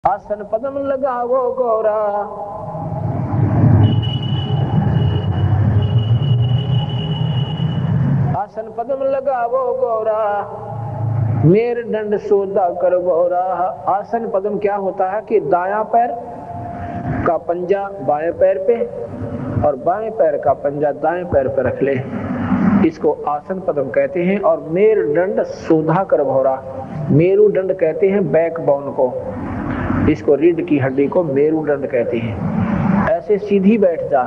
आसन पदम लगावो गोरा, आसन पदम लगावो गोरा, मेर दंड सोदा कर गोरा। आसन पदम क्या होता है कि दायां पैर का पंजा बाएं पैर पे और बाएं पैर का पंजा दाएं पैर पे रख ले, इसको आसन पदम कहते हैं। और मेरुदंड सोधा कर भौरा, मेरुदंड कहते हैं बैकबोन को, इसको रीढ़ की हड्डी को मेरुदंड कहते हैं। ऐसे सीधी बैठ जा।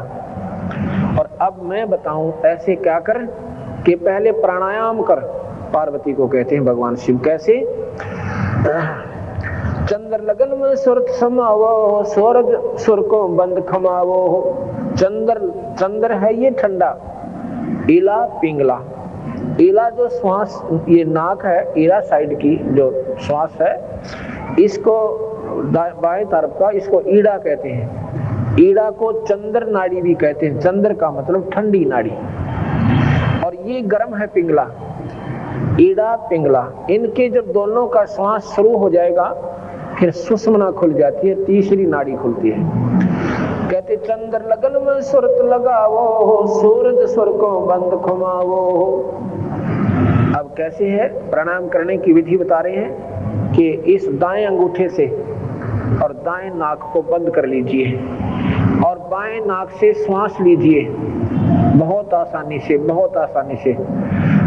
और अब मैं बताऊं ऐसे क्या कर कि पहले प्राणायाम कर, पार्वती को कहते हैं भगवान शिव। कैसे? चंद्र लगन में सुरत समावो, सूरज सुर को बंद खमावो। चंद्र है ये ठंडा, ईला पिंगला। ईला जो श्वास, ये नाक है, ईला साइड की जो श्वास है, इसको बाएं तरफ का, इसको ईड़ा कहते हैं। ईड़ा को चंद्र नाड़ी भी कहते हैं। चंद्र का मतलब ठंडी नाड़ी, और ये गर्म है पिंगला, ईड़ा पिंगला। इनके जब दोनों का श्वास शुरू हो जाएगा फिर सुषुम्ना खुल जाती है, तीसरी नाड़ी खुलती है। कहते चंद्र लगन में सुरत लगावो, सूरज सुर को बंद खमावो। अब कैसे है? प्राणायाम करने की विधि बता रहे हैं कि इस दाएं अंगूठे से और दाएं नाक को बंद कर लीजिए और बाएं नाक से श्वास लीजिए, बहुत आसानी से, बहुत आसानी से।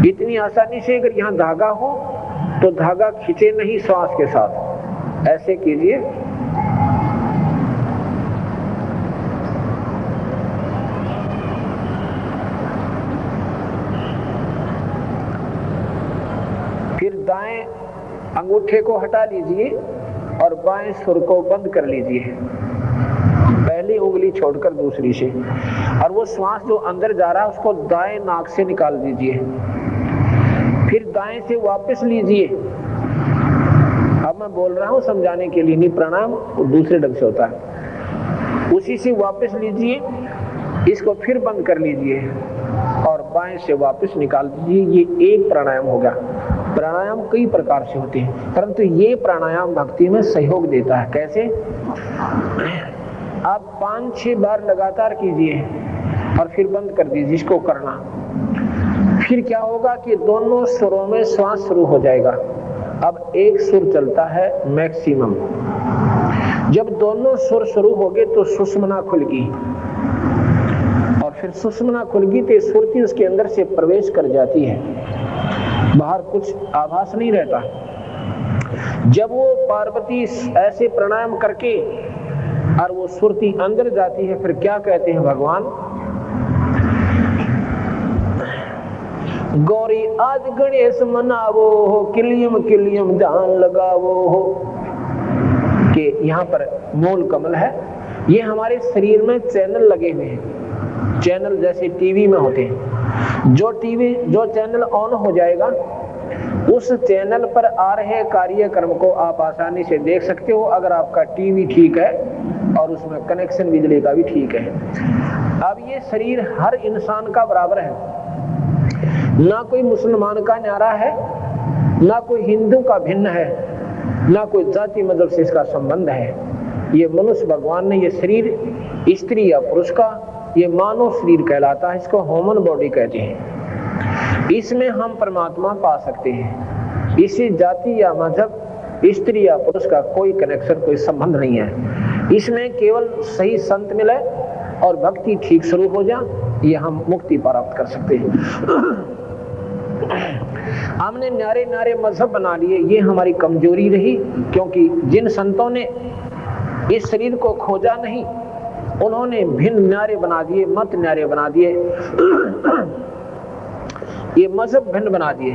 इतनी आसानी से अगर यहाँ धागा हो तो धागा खींचे नहीं श्वास के साथ, ऐसे कीजिए। फिर दाएं अंगूठे को हटा लीजिए और बाएं सुर को बंद कर लीजिए, पहली उंगली छोड़कर दूसरी से। और वो श्वास जो अंदर जा रहा है उसको दाएं नाक से निकाल दीजिए, फिर दाएं से वापस लीजिए। अब मैं बोल रहा हूं समझाने के लिए, नहीं, प्राणायाम दूसरे ढंग से होता है। उसी से वापस लीजिए, इसको फिर बंद कर लीजिए और बाएं से वापस निकाल दीजिए। ये एक प्राणायाम होगा। प्राणायाम कई प्रकार से होते हैं, परंतु ये प्राणायाम भक्ति में सहयोग देता है। कैसे? आप 5-6 बार लगातार कीजिए और फिर बंद कर दीजिए, इसको करना। फिर क्या होगा कि दोनों सुरों में श्वास शुरू हो जाएगा। अब एक सुर चलता है मैक्सिमम, जब दोनों सुर शुरू हो गए तो सुषुम्ना खुलगी, और फिर सुषुम्ना खुलगी तो सुरती उसके अंदर से प्रवेश कर जाती है, बाहर कुछ आभास नहीं रहता। जब वो पार्वती ऐसे प्राणायाम करके और वो सुरती अंदर जाती है, फिर क्या कहते हैं भगवान? गौरी आज गणेश मनावो हो, किलियम किलियम ध्यान लगावो हो। कि यहाँ पर मूल कमल है, ये हमारे शरीर में चैनल लगे हुए हैं, चैनल जैसे टीवी में होते हैं। जो चैनल ऑन हो जाएगा उस चैनल पर आ रहे कार्यक्रम को आप आसानी से देख सकते हो, अगर आपका टीवी ठीक है और उसमें कनेक्शन बिजली का भी ठीक है। अब ये शरीर हर इंसान का बराबर है, ना कोई मुसलमान का न्यारा है, ना कोई हिंदू का भिन्न है, ना कोई जाति मजहब से इसका संबंध है। ये मनुष्य भगवान ने ये शरीर स्त्री या पुरुष का, ये मानव शरीर कहलाता है, इसको ह्यूमन बॉडी कहते हैं। इसमें हम परमात्मा पा सकते हैं। इसी जाति या मजहब, स्त्री या पुरुष का कोई कनेक्शन, कोई संबंध नहीं है। इसमें केवल सही संत मिले और भक्ति ठीक शुरू हो जाए, ये हम मुक्ति प्राप्त कर सकते हैं। हमने न्यारे न्यारे मजहब बना लिए, ये हमारी कमजोरी रही, क्योंकि जिन संतों ने इस शरीर को खोजा नहीं, उन्होंने भिन्न न्यारे बना दिए, मत न्यारे बना दिए, ये मजहब भिन्न बना दिए।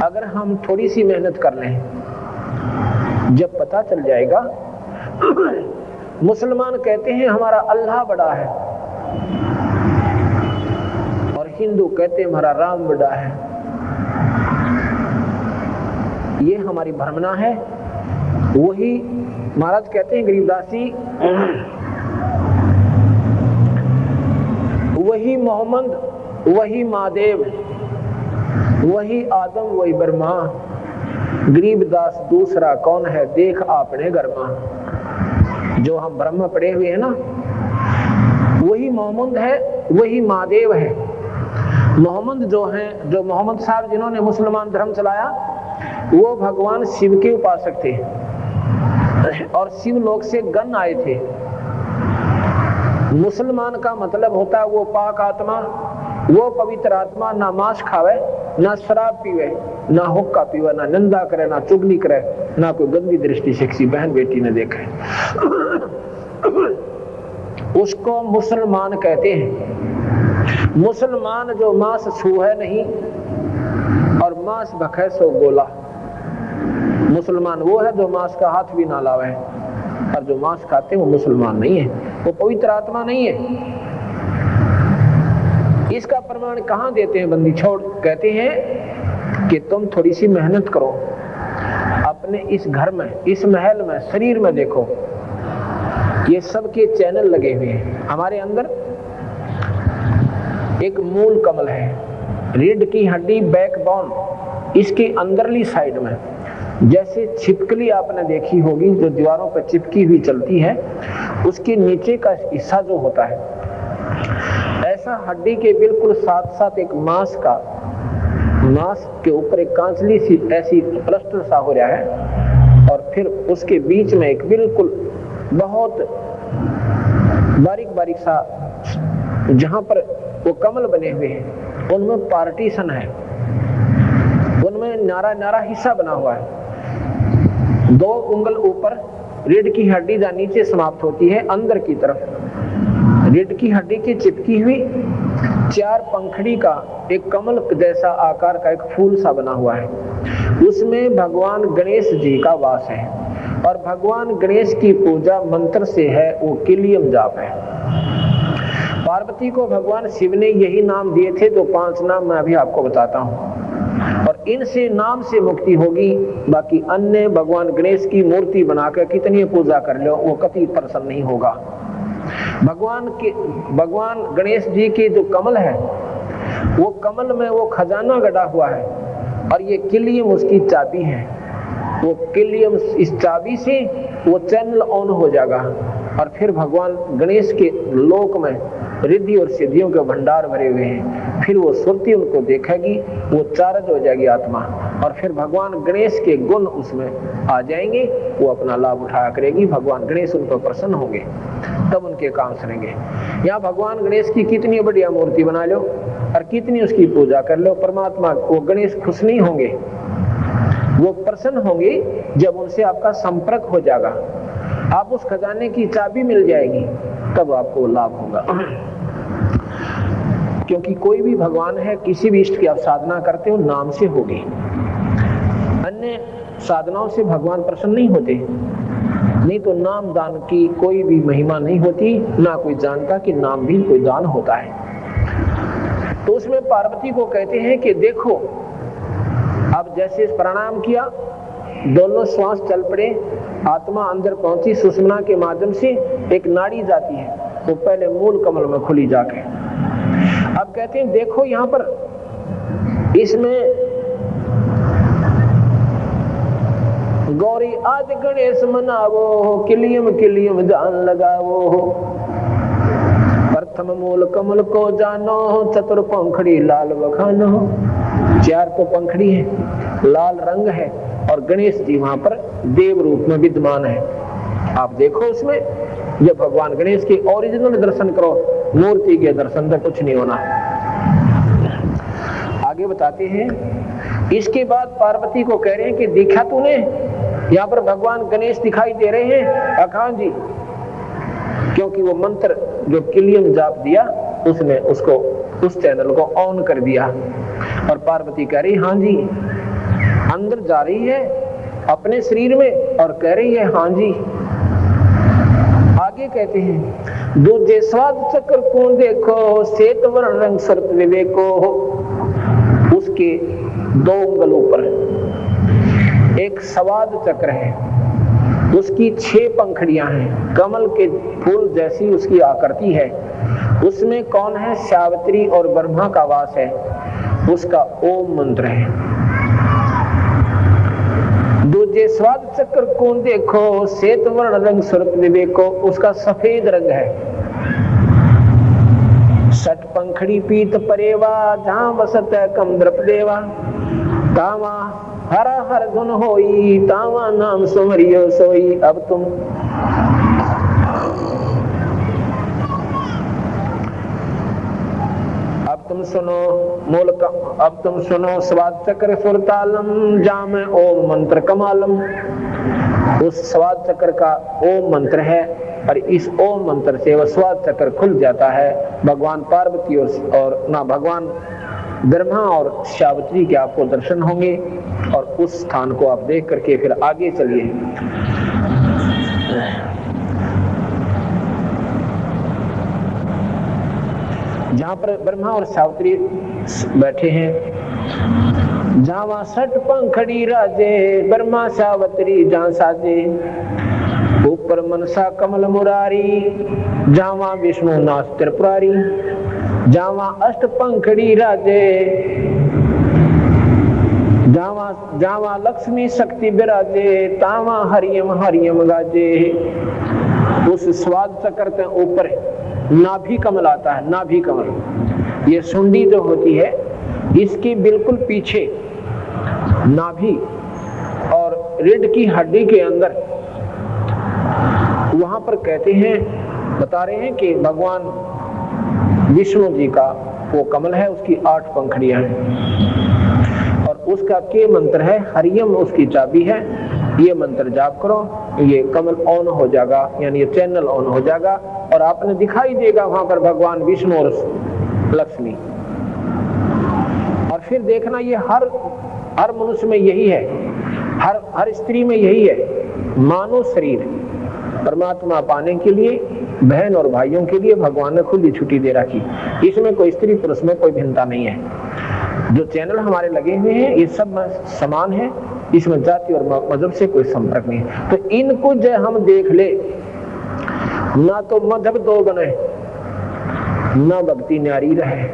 अगर हम थोड़ी सी मेहनत कर लें, जब पता चल जाएगा, मुसलमान कहते हैं हमारा अल्लाह बड़ा है, और हिंदू कहते हैं हमारा राम बड़ा है। ये हमारी भ्रमना है। वही महाराज कहते हैं गरीबदास जी, वही मोहम्मद, वही महादेव, वही आदम, वही ब्रह्मा, गरीबदास दूसरा कौन है देख आपने गरमा। जो हम ब्रह्म पढ़े हुए हैं ना, वही मोहम्मद है, वही महादेव है। मोहम्मद जो है, जो मोहम्मद साहब जिन्होंने मुसलमान धर्म चलाया, वो भगवान शिव के उपासक थे और शिव लोक से गण आए थे। मुसलमान का मतलब होता है वो पाक आत्मा, वो पवित्र आत्मा, ना मांस खावे, ना शराब पीवे, ना हुक्का पीवे, ना निंदा करे, ना चुगली करे, ना कोई गंदी दृष्टि से किसी बहन बेटी ने देखे। उसको मुसलमान कहते हैं। मुसलमान जो मांस छूहे नहीं और मांस भखे सो गोला। मुसलमान वो है जो मांस का हाथ भी ना लावे, और जो मांस खाते हैं वो मुसलमान नहीं है, वो पवित्र आत्मा नहीं है। इसका प्रमाण कहां देते हैं बंदी छोड़? कहते हैं कि तुम थोड़ी सी मेहनत करो, अपने इस घर में, इस महल में, शरीर में देखो, ये सबके चैनल लगे हुए हैं। हमारे अंदर एक मूल कमल है, रीढ़ की हड्डी, बैकबोन, इसकी अंदरली साइड में जैसे छिपकली आपने देखी होगी जो दीवारों पर चिपकी हुई चलती है, उसके नीचे का हिस्सा जो होता है, ऐसा हड्डी के बिल्कुल साथ साथ एक मांस के ऊपर एक कांचली सी ऐसी प्लास्टर सा हो रहा है, और फिर उसके बीच में एक बिल्कुल बहुत बारीक बारीक सा, जहां पर वो कमल बने हुए हैं, उनमें पार्टीशन है, उनमें नारा नारा हिस्सा बना हुआ है। 2 उंगल ऊपर रीढ़ की हड्डी जहाँ नीचे समाप्त होती है, अंदर की तरफ रीढ़ की हड्डी की चिपकी हुई 4 पंखड़ी का एक कमल जैसा आकार का एक फूल सा बना हुआ है। उसमें भगवान गणेश जी का वास है, और भगवान गणेश की पूजा मंत्र से है, वो किलियम जाप है। पार्वती को भगवान शिव ने यही नाम दिए थे, जो 5 नाम मैं अभी आपको बताता हूँ, और इनसे नाम से मुक्ति होगी। बाकी अन्य भगवान गणेश की मूर्ति बनाकर कितनी पूजा कर लो, वो कभी प्रसन्न नहीं होगा। भगवान गणेश जी के जो कमल है, वो कमल में वो खजाना गड़ा हुआ है, और ये किलियम उसकी चाबी है। वो किलियम, इस चाबी से वो चैनल ऑन हो जाएगा, और फिर भगवान गणेश के लोक में रिद्धि और सिद्धियों के भंडार भरे हुए हैं। फिर वो सुरती उनको देखेगी, वो चार्ज हो जाएगी आत्मा, और फिर भगवान गणेश के गुण उसमें आ जाएंगे, वो अपना लाभ उठाया करेगी। भगवान गणेश उन पर प्रसन्न होंगे, तब उनके काम सरेंगे। यहाँ भगवान गणेश की कितनी बढ़िया मूर्ति बना लो और कितनी उसकी पूजा कर लो, परमात्मा वो गणेश खुश नहीं होंगे, वो प्रसन्न होंगे जब उनसे आपका संपर्क हो जाएगा, आप उस खजाने की चाबी मिल जाएगी, तब आपको लाभ होगा। क्योंकि कोई भी भगवान है, किसी भी इष्ट की आप साधना करते हो, नाम से होगी। अन्य साधनाओं से भगवान प्रसन्न नहीं होते, नहीं तो नाम दान की कोई भी महिमा नहीं होती, ना कोई जानता कि नाम भी कोई दान होता है। तो उसमें पार्वती को कहते हैं कि देखो, अब जैसे प्रणाम किया, दोनों श्वास चल पड़े, आत्मा अंदर पहुंची, सुषुम्ना के माध्यम से एक नाड़ी जाती है, वो पहले मूल कमल में खुली जाके। अब कहते हैं देखो यहाँ पर इसमें गौरी आज गणेश मनावो, किलियम किलियम जान लगावो, प्रथम मूल कमल को जानो, चतुर पंखड़ी लाल बखानो। 4 तो पंखड़ी है, लाल रंग है, और गणेश जी वहां पर देव रूप में विद्यमान है। आप देखो उसमें, जब भगवान गणेश के ओरिजिनल दर्शन करो, मूर्ति के दर्शन से कुछ नहीं होना। आगे बताते हैं, इसके बाद पार्वती को कह रहे हैं कि देखा तूने, यहाँ पर भगवान गणेश दिखाई दे रहे हैं? अखान जी, क्योंकि वो मंत्र जो किलियम जाप दिया, उसने उसको उस चैनल को ऑन कर दिया। और पार्वती कह रही हाँ जी, अंदर जा रही है अपने शरीर में और कह रही है हाँ जी। आगे कहते हैं, दूजे स्वाद चक्र को देखो, श्वेत वर्ण रंग सर्प विवेको। उसके 2 उंगल ऊपर एक स्वाद चक्र है, उसकी 6 पंखड़ियां हैं, कमल के फूल जैसी उसकी आकृति है। उसमें कौन है? सावित्री और ब्रह्मा का वास है, उसका ओम मंत्र है। जे स्वाद चक्र को देखो, श्वेत वर्ण रंग सुरत विवेको, उसका सफेद रंग है। सट पंखड़ी पीत परेवा, जहां बसत है कम द्रप देवा, तावा हरा हर गुण होई, तावा नाम सुमरियो सोई। अब तुम सुनो मूल का, अब तुम सुनो स्वाद चक्र सुरतालम, जाम ओम मंत्र कमालम। उस स्वाद चक्र का ओम मंत्र है और इस ओम मंत्र से वह स्वाद चक्र खुल जाता है। भगवान पार्वती और ना भगवान ब्रह्मा और सावित्री के आपको दर्शन होंगे और उस स्थान को आप देख करके फिर आगे चलिए। जहां पर ब्रह्मा और सावित्री बैठे हैं, जहां सट पंखड़ी राजे, ब्रह्मा सावित्री जहां साजे, ऊपर मनसा कमल मुरारी, जहां विष्णु नाथ त्रिपुरारी, जहां अष्ट पंखड़ी राजे, जहां लक्ष्मी शक्ति विराजे, तावा हरियम हरियम गाजे। उस स्वाद चक्र के ऊपर नाभि कमल आता है। नाभि कमल, ये सुंडी जो होती है इसके बिल्कुल पीछे नाभि और रीढ़ की हड्डी के अंदर, वहां पर कहते हैं, बता रहे हैं कि भगवान विष्णु जी का वो कमल है, उसकी 8 पंखड़ियां हैं और उसका के मंत्र है हरियम, उसकी चाबी है। ये मंत्र जाप करो, ये कमल ऑन हो जाएगा, यानी ये चैनल ऑन हो जाएगा और आपने दिखाई देगा वहां पर भगवान विष्णु और लक्ष्मी। और फिर देखना ये हर मनुष्य में यही है, हर स्त्री में यही है। मानव शरीर परमात्मा पाने के लिए बहन और भाइयों के लिए भगवान ने खुली छुट्टी दे रखी। इसमें कोई स्त्री पुरुष में कोई भिन्नता नहीं है। जो चैनल हमारे लगे हुए हैं ये सब समान है, इसमें जाति और मजहब से कोई संपर्क नहीं है। तो इनको जो हम देख ले, ना तो मजहब दो बने, ना भक्ति न्यारी रहे।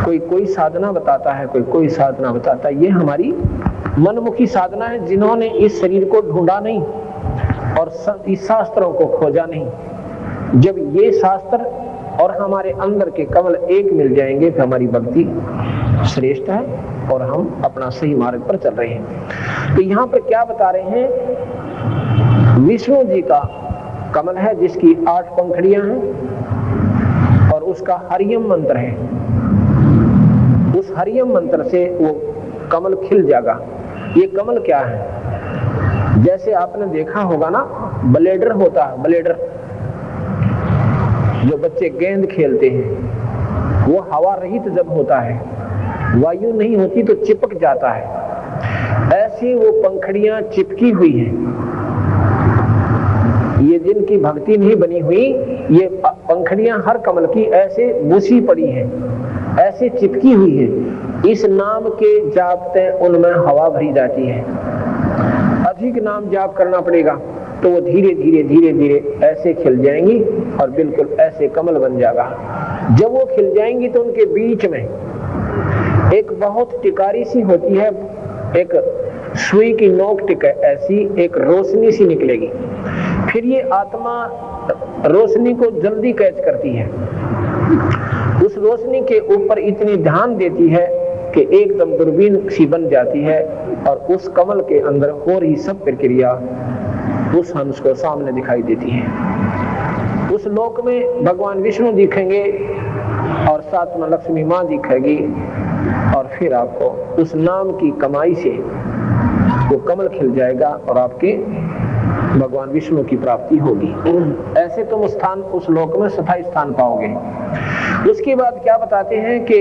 कोई साधना बताता है, कोई साधना बताता है। ये हमारी मनमुखी साधना है, जिन्होंने इस शरीर को ढूंढा नहीं और इस शास्त्रों को खोजा नहीं। जब ये शास्त्र और हमारे अंदर के कमल एक मिल जाएंगे तो हमारी भक्ति श्रेष्ठ है और हम अपना सही मार्ग पर चल रहे हैं। तो यहाँ पर क्या बता रहे हैं, विष्णु जी का कमल है जिसकी 8 पंखड़ियां हैं और उसका हरियम मंत्र है। उस हरियम मंत्र से वो कमल खिल जाएगा। ये कमल क्या है, जैसे आपने देखा होगा ना, ब्लेडर होता है, ब्लेडर जो बच्चे गेंद खेलते हैं, वो हवा रहित जब होता है, वायु नहीं होती तो चिपक जाता है। ऐसी वो पंखड़ियां चिपकी हुई हैं। ये जिनकी भक्ति नहीं बनी हुई, ये पंखड़ियां हर कमल की ऐसे घुसी पड़ी हैं, ऐसे चिपकी हुई है। इस नाम के जापते उनमें हवा भरी जाती है। अधिक नाम जाप करना पड़ेगा तो वो धीरे धीरे धीरे धीरे ऐसे खिल जाएंगी और बिल्कुल ऐसे कमल बन जाएगा। जब वो खिल जाएंगी तो उनके बीच में एक बहुत टिकारी सी होती है, एक सुई की नोक टिक ऐसी एक रोशनी सी निकलेगी। फिर ये आत्मा रोशनी को जल्दी कैच करती है, उस रोशनी के ऊपर इतनी ध्यान देती है कि एकदम दूरबीन सी बन जाती है और उस कमल के अंदर हो रही सब प्रक्रिया उस हंस को सामने दिखाई देती है। उस लोक में भगवान विष्णु दिखेंगे और साथ में लक्ष्मी माँ दिखेगी और फिर आपको उस नाम की कमाई से वो कमल खिल जाएगा और आपके भगवान विष्णु की प्राप्ति होगी। ऐसे तुम स्थान उस लोक में स्थायी स्थान पाओगे। उसके बाद क्या बताते हैं कि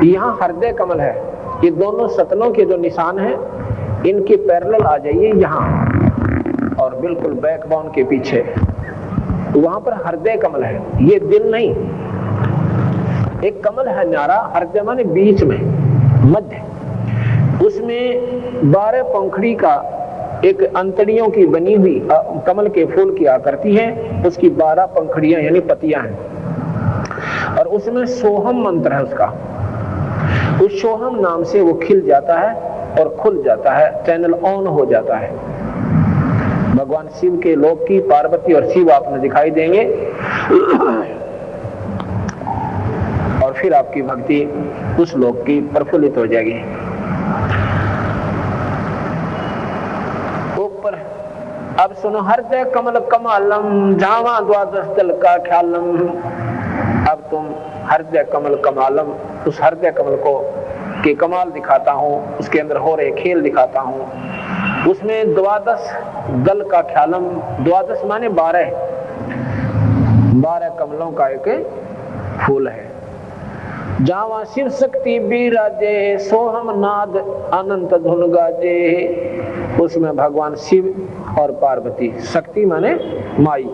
यहाँ हृदय कमल है। ये दोनों सतनों के जो निशान हैं इनके पैरेलल आ जाइए यहाँ और बिल्कुल बैकबोन के पीछे वहां पर हृदय कमल है। ये दिल नहीं, एक कमल है न्यारा, हृदय माने बीच में, मध्य। उसमें 12 पंखड़ी का एक अंतड़ियों की बनी हुई कमल के फूल की आकृति है। उसकी 12 पंखड़ियां यानी पतियां हैं और उसमें सोहम मंत्र है उसका। उस सोहम नाम से वो खिल जाता है। और खुल जाता है, चैनल ऑन हो जाता है। भगवान शिव के लोक की पार्वती और शिव आपने दिखाई देंगे और फिर आपकी भक्ति उस लोक की प्रफुल्लित हो जाएगी। ऊपर अब सुनो, हृदय कमल कमालम जावा द्वादश दल का ख्यालम। अब तुम हृदय कमल कमालम, उस हृदय कमल को के कमाल दिखाता हूँ, उसके अंदर हो रहे खेल दिखाता हूँ। उसमें द्वादश दल का ख्यालम, द्वादश माने 12 कमलों का एक फूल है। जावा शिव शक्ति विराजे सोहम नाद अनंत धुन गाजे। उसमें भगवान शिव और पार्वती, शक्ति माने माई,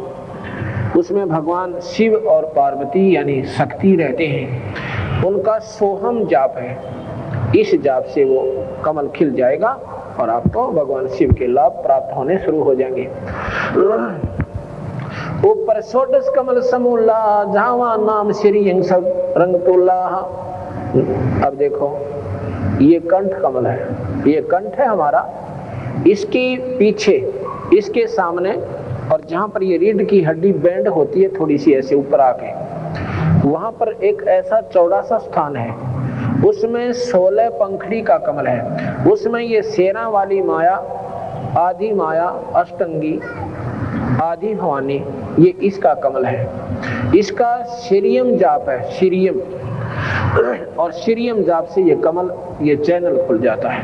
उसमें भगवान शिव और पार्वती यानी शक्ति रहते हैं। उनका सोहम जाप है, इस जाप से वो कमल खिल जाएगा और आपको भगवान शिव के लाभ प्राप्त होने शुरू हो जाएंगे। ऊपर सोडस कमल समूला झावा नाम श्री सब रंग तोला। अब देखो, ये कंठ कमल है, ये कंठ है हमारा, इसके पीछे, इसके सामने और जहां पर ये रीढ़ की हड्डी बैंड होती है थोड़ी सी ऐसे ऊपर आके, वहां पर एक ऐसा चौड़ा सा स्थान है, उसमें 16 पंखड़ी का कमल है। उसमें ये शेरा वाली माया, आधी माया, अष्टंगी, आधी भवानी, ये इसका कमल है। इसका श्रीयम जाप है, श्रीयम, और श्रीयम जाप से ये कमल, ये चैनल खुल जाता है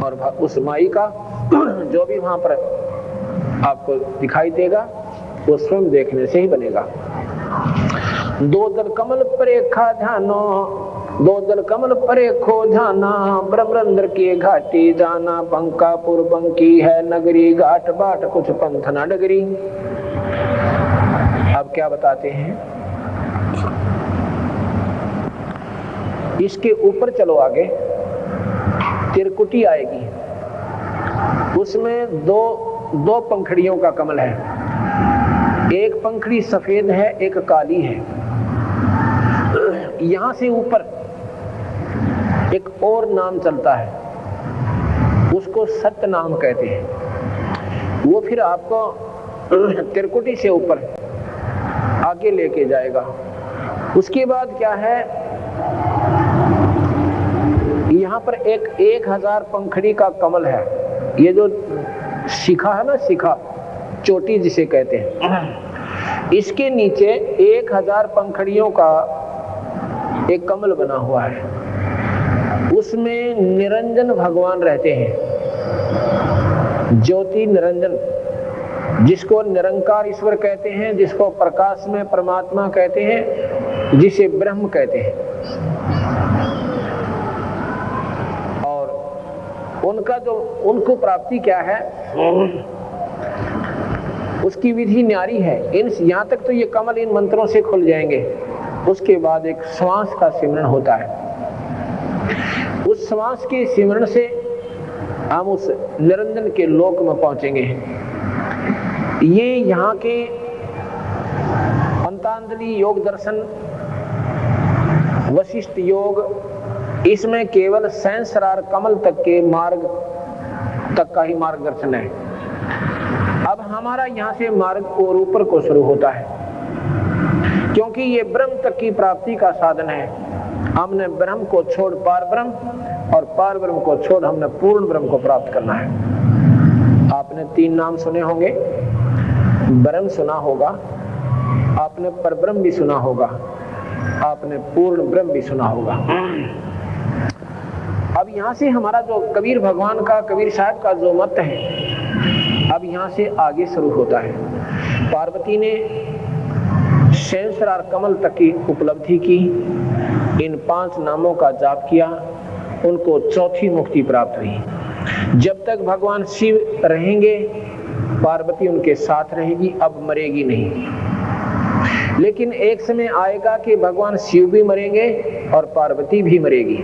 और उस माई का जो भी वहां पर आपको दिखाई देगा वो स्वयं देखने से ही बनेगा। दो दल कमल परेखा ध्यानो, दो दल कमल परेखो ध्याना, ब्रह्मरंध्र की घाटी जाना, बंकापुर बंकी है नगरी, घाट बाट कुछ पंथ न डगरी। अब क्या बताते हैं, इसके ऊपर चलो आगे, त्रिकुटी आएगी, उसमें दो पंखड़ियों का कमल है, एक पंखड़ी सफेद है, एक काली है। यहां से ऊपर एक और नाम चलता है, उसको सत्य नाम कहते हैं। वो फिर आपको त्रिकुटी से ऊपर आगे लेके जाएगा। उसके बाद क्या है, यहाँ पर एक 1000 पंखड़ी का कमल है। ये जो शिखा है ना, शिखा, चोटी जिसे कहते हैं, इसके नीचे 1000 पंखड़ियों का एक कमल बना हुआ है। उसमें निरंजन भगवान रहते हैं, ज्योति निरंजन, जिसको निरंकार ईश्वर कहते हैं, जिसको प्रकाश में परमात्मा कहते हैं, जिसे ब्रह्म कहते हैं। उनका जो, उनको प्राप्ति क्या है, उसकी विधि न्यारी है। यहाँ तक तो ये कमल इन मंत्रों से खुल जाएंगे। उसके बाद एक श्वास का सिमरन होता है, उस श्वास के सिमरन से हम उस निरंजन के लोक में पहुंचेंगे। ये यहाँ के पंतांजलि योग दर्शन, वशिष्ठ योग, इसमें केवल सहस्रार कमल तक के मार्ग तक का ही मार्गदर्शन है। अब हमारा यहाँ से मार्ग और ऊपर को शुरू होता है, क्योंकि ये ब्रह्म तक की प्राप्ति का साधन है। हमने ब्रह्म को छोड़ पार ब्रह्म, और पार ब्रह्म को छोड़ हमने पूर्ण ब्रह्म को प्राप्त करना है। आपने 3 नाम सुने होंगे, ब्रह्म सुना होगा, आपने परब्रह्म भी सुना होगा, आपने पूर्ण ब्रह्म भी सुना होगा। अब यहाँ से हमारा जो कबीर भगवान का, कबीर साहब का जो मत है, अब यहाँ से आगे शुरू होता है। पार्वती ने सहस्रार कमल तक की उपलब्धि की, इन 5 नामों का जाप किया, उनको चौथी मुक्ति प्राप्त हुई। जब तक भगवान शिव रहेंगे, पार्वती उनके साथ रहेगी, अब मरेगी नहीं। लेकिन एक समय आएगा कि भगवान शिव भी मरेंगे और पार्वती भी मरेगी।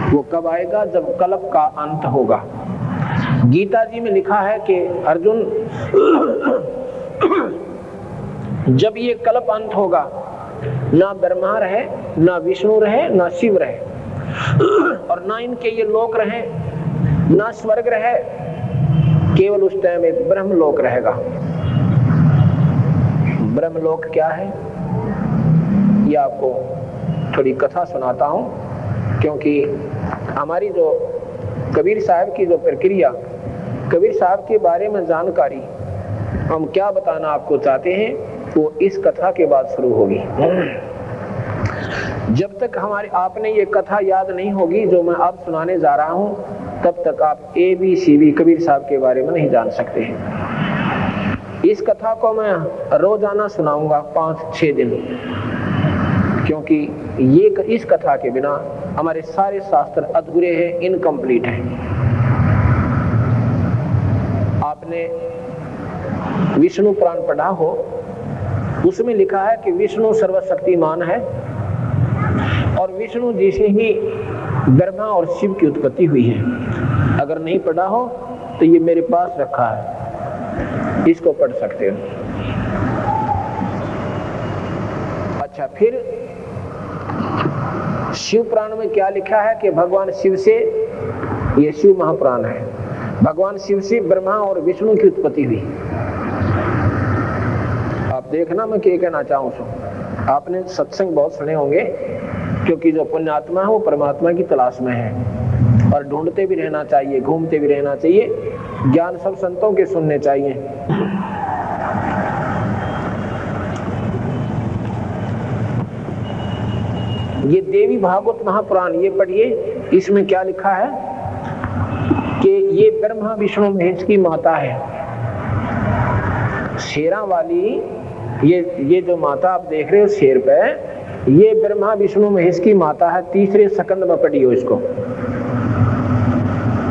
वो कब आएगा? जब कल्प का अंत होगा। गीता जी में लिखा है कि अर्जुन, जब ये कल्प अंत होगा, ना ब्रह्मा रहे, ना विष्णु रहे, ना शिव रहे, और ना इनके ये लोक रहे, ना स्वर्ग रहे, केवल उस टाइम एक ब्रह्मलोक रहेगा। ब्रह्मलोक क्या है, ये आपको थोड़ी कथा सुनाता हूं, क्योंकि हमारी जो कबीर साहब की जो प्रक्रिया, कबीर साहब के बारे में जानकारी हम क्या बताना आपको चाहते हैं, वो इस कथा के बाद शुरू होगी। जब तक हमारी आपने ये कथा याद नहीं होगी जो मैं अब सुनाने जा रहा हूं, तब तक आप ABCD कबीर साहब के बारे में नहीं जान सकते हैं। इस कथा को मैं रोजाना सुनाऊंगा 5-6 दिन, क्योंकि ये इस कथा के बिना हमारे सारे शास्त्र अधूरे हैं, इनकम्प्लीट हैं। आपने विष्णु पुराण पढ़ा हो, उसमें लिखा है कि विष्णु सर्वशक्तिमान है और विष्णु जी से ही ब्रह्मा और शिव की उत्पत्ति हुई है। अगर नहीं पढ़ा हो तो ये मेरे पास रखा है, इसको पढ़ सकते हो। अच्छा, फिर शिव पुराण में क्या लिखा है कि भगवान शिव से, ये शिव महापुराण है, भगवान शिव से ब्रह्मा और विष्णु की उत्पत्ति हुई। आप देखना मैं क्या कहना चाहूँ। आपने सत्संग बहुत सुने होंगे, क्योंकि जो पुण्यात्मा है वो परमात्मा की तलाश में है, और ढूंढते भी रहना चाहिए, घूमते भी रहना चाहिए, ज्ञान सब संतों के सुनने चाहिए। ये देवी भागवत महापुराण ये पढ़िए, इसमें क्या लिखा है कि ये ब्रह्मा विष्णु महेश की माता है। शेरा वाली ये जो माता आप देख रहे हो शेर पे, ये ब्रह्मा विष्णु महेश की माता है। 3 स्कंद में पढ़ी हो इसको।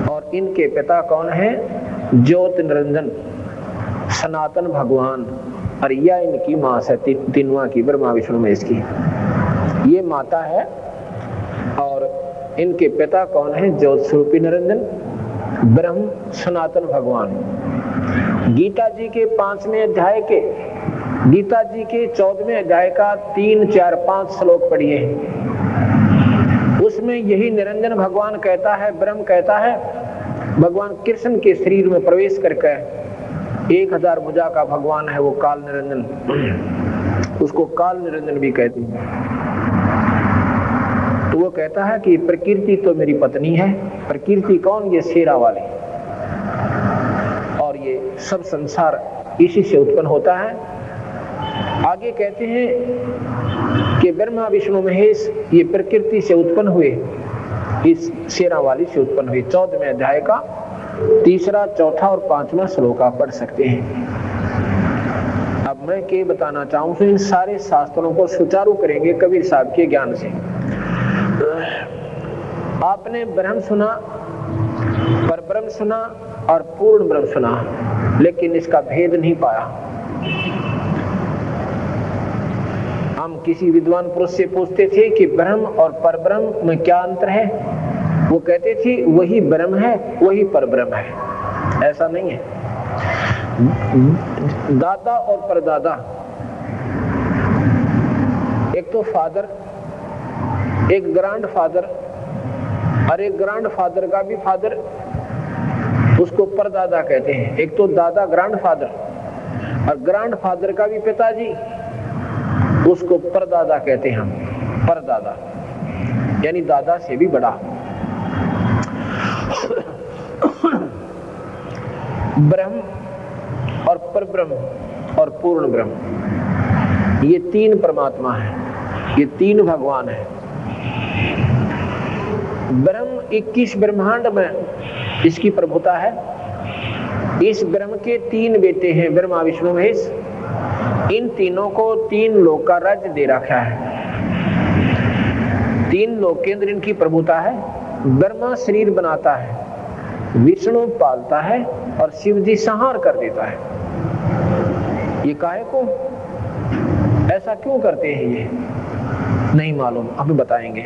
और इनके पिता कौन है? ज्योत निरंजन सनातन भगवान, और यह इनकी मां है तीनों की, ब्रह्मा विष्णु महेश की ये माता है। और इनके पिता कौन है? ज्योत स्वरूपी निरंजन ब्रह्म सनातन भगवान। गीता जी के 5वें अध्याय के, गीता जी के 14वें अध्याय का 3, 4, 5 श्लोक पढ़िए। उसमें यही निरंजन भगवान कहता है, ब्रह्म कहता है, भगवान कृष्ण के शरीर में प्रवेश करके 1000 भुजा का भगवान है वो काल निरंजन, उसको काल निरंजन भी कहते हैं। तो वो कहता है कि प्रकृति तो मेरी पत्नी है। प्रकृति कौन? ये शेरा वाले। और ये सब संसार इसी से उत्पन्न होता है। आगे कहते हैं कि ब्रह्मा विष्णु महेश ये प्रकृति से उत्पन्न हुए, इस शेरा वाली से उत्पन्न हुए। 14वें अध्याय का 3, 4 और 5वां श्लोक आप पढ़ सकते हैं। अब मैं क्या बताना चाहूँ, तो इन सारे शास्त्रों को सुचारू करेंगे कबीर साहब के ज्ञान से। आपने ब्रह्म सुना, परब्रह्म सुना और पूर्ण ब्रह्म सुना, लेकिन इसका भेद नहीं पाया। हम किसी विद्वान पुरुष से पूछते थे कि ब्रह्म और परब्रह्म में क्या अंतर है, वो कहते थे वही ब्रह्म है वही परब्रह्म है। ऐसा नहीं है। दादा और परदादा, एक तो फादर, एक ग्रैंड फादर, और एक ग्रैंड फादर का भी फादर, उसको परदादा कहते हैं। एक तो दादा ग्रैंड फादर, और ग्रैंड फादर का भी पिताजी, उसको परदादा कहते हैं हम, परदादा, यानी दादा से भी बड़ा। ब्रह्म और परब्रह्म और पूर्ण ब्रह्म, ये 3 परमात्मा है, ये 3 भगवान है। ब्रह्म 21 ब्रह्मांड में इसकी प्रभुता है। इस ब्रह्म के 3 बेटे हैं, ब्रह्मा विष्णु महेश। इन तीनों को 3 लोक का राज्य दे रखा है। 3 लोक के अंदर इनकी प्रभुता है। ब्रह्मा शरीर बनाता है, विष्णु पालता है, और शिव जी संहार कर देता है। ये काहे को, ऐसा क्यों करते हैं ये नहीं मालूम, अभी बताएंगे।